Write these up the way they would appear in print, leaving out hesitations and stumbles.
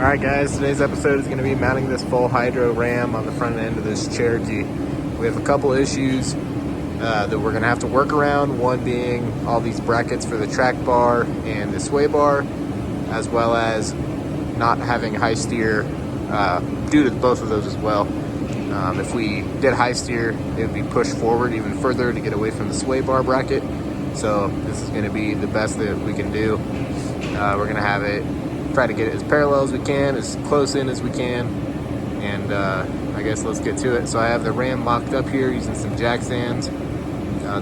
Alright guys, today's episode is going to be mounting this full hydro ram on the front end of this Cherokee. We have a couple issues that we're going to have to work around, one being all these brackets for the track bar and the sway bar, as well as not having high steer due to both of those as well. If we did high steer, it would be pushed forward even further to get away from the sway bar bracket. So this is going to be the best that we can do. We're going to have it, try to get it as parallel as we can, as close in as we can, and I guess let's get to it. So I have the ram mocked up here using some jack stands.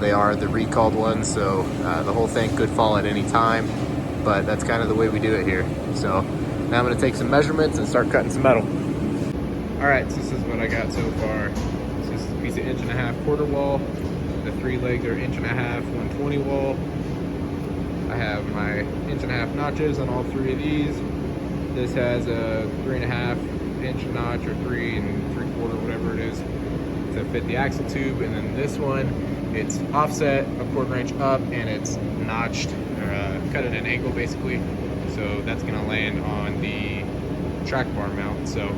They are the recalled ones, so the whole thing could fall at any time, but that's kind of the way we do it here. So now I'm going to take some measurements and start cutting some metal. Alright, so this is what I got so far. So this is a piece of 1.5" quarter wall. The 3 legs are 1.5" 120 wall. I have my 1.5" notches on all 3 of these. This has a 3.5" notch or 3 3/4, whatever it is, to fit the axle tube. And then this one, it's offset a 1/4 inch up, and it's notched or cut at an angle basically. So that's gonna land on the track bar mount. So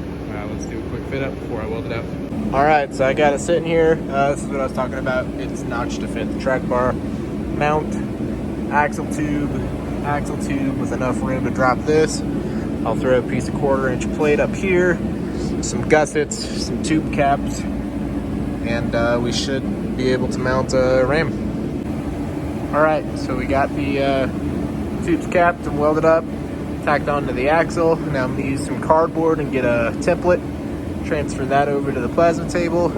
let's do a quick fit up before I weld it up. All right, so I got it sitting here. This is what I was talking about. It's notched to fit the track bar mount. Axle tube with enough room to drop this. I'll throw a piece of 1/4 inch plate up here, some gussets, some tube caps, and we should be able to mount a ram. All right, so we got the tubes capped and welded up, tacked onto the axle. Now I'm gonna use some cardboard and get a template, transfer that over to the plasma table,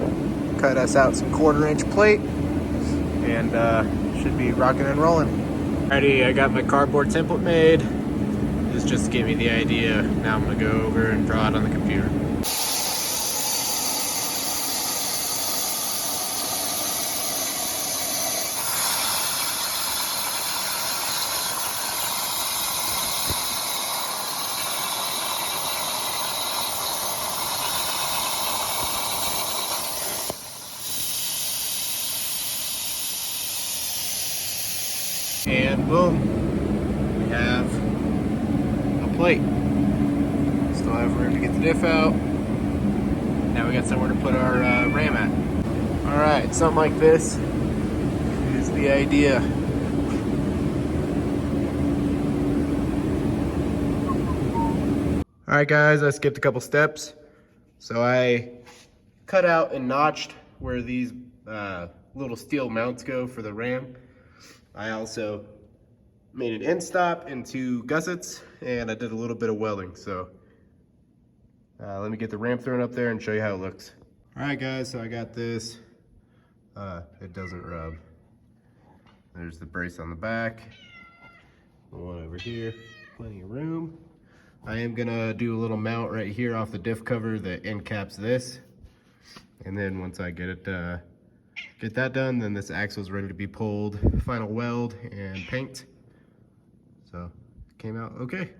cut us out some 1/4 inch plate, and should be rocking and rolling. Alrighty, I got my cardboard template made. This just gave me the idea. Now I'm gonna go over and draw it on the computer. And boom, we have a plate. Still have room to get the diff out. Now we got somewhere to put our ram at. All right, something like this is the idea. All right guys, I skipped a couple steps. So I cut out and notched where these little steel mounts go for the ram. I also made an end stop into gussets, and I did a little bit of welding. So let me get the ram thrown up there and show you how it looks. All right guys, so I got this. It doesn't rub. There's the brace on the back. The one over here, plenty of room. I am gonna do a little mount right here off the diff cover that end caps this. And then once I get that done, then this axle is ready to be pulled, final weld and paint. So came out okay.